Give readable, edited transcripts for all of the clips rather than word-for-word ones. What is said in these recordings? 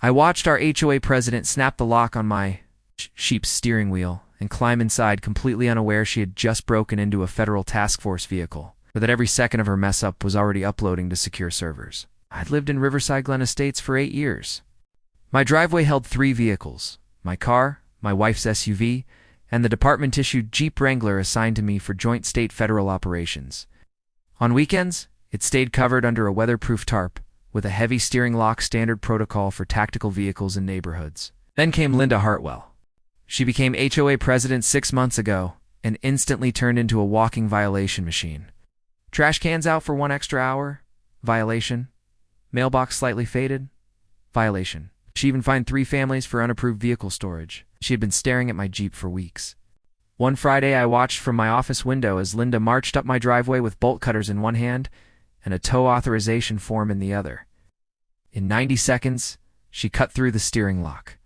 I watched our HOA president snap the lock on my sheep's steering wheel and climb inside, completely unaware she had just broken into a federal task force vehicle, or that every second of her mess-up was already uploading to secure servers. I'd lived in Riverside Glen Estates for 8 years. My driveway held 3 vehicles: my car, my wife's SUV, and the department-issued Jeep Wrangler assigned to me for joint state-federal operations. On weekends, it stayed covered under a weatherproof tarp, with a heavy steering lock, standard protocol for tactical vehicles in neighborhoods. Then came Linda Hartwell. She became HOA president 6 months ago and instantly turned into a walking violation machine. Trash cans out for 1 extra hour? Violation. Mailbox slightly faded? Violation. She even fined 3 families for unapproved vehicle storage. She had been staring at my Jeep for weeks. One Friday, I watched from my office window as Linda marched up my driveway with bolt cutters in one hand and a tow authorization form in the other. In 90 seconds, she cut through the steering lock.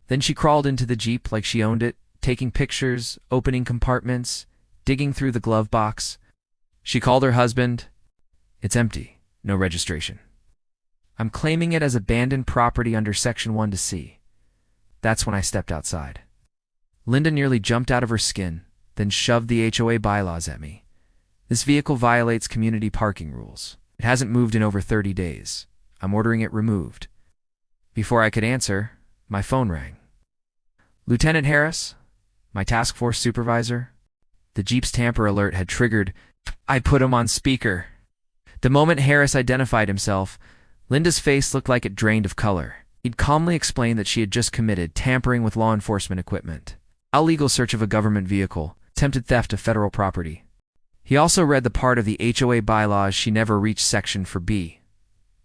Then she crawled into the Jeep like she owned it, taking pictures, opening compartments, digging through the glove box. She called her husband. It's empty. No registration. I'm claiming it as abandoned property under Section 1 to C. That's when I stepped outside. Linda nearly jumped out of her skin, then shoved the HOA bylaws at me. This vehicle violates community parking rules. It hasn't moved in over 30 days. I'm ordering it removed. Before I could answer, my phone rang. Lieutenant Harris, my task force supervisor. The Jeep's tamper alert had triggered. I put him on speaker. The moment Harris identified himself, Linda's face looked like it drained of color. He'd calmly explained that she had just committed tampering with law enforcement equipment, illegal search of a government vehicle, attempted theft of federal property. He also read the part of the HOA bylaws she never reached, section 4B,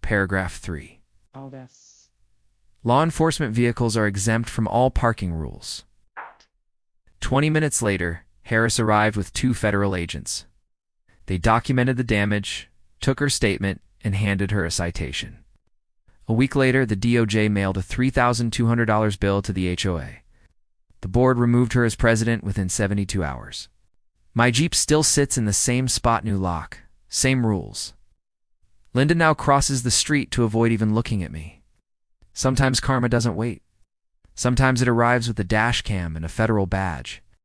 paragraph 3. Oh, that's... Law enforcement vehicles are exempt from all parking rules. 20 minutes later, Harris arrived with 2 federal agents. They documented the damage, took her statement, and handed her a citation. A week later, the DOJ mailed a $3,200 bill to the HOA. The board removed her as president within 72 hours. My Jeep still sits in the same spot, new lock, same rules. Linda now crosses the street to avoid even looking at me. Sometimes karma doesn't wait. Sometimes it arrives with a dash cam and a federal badge.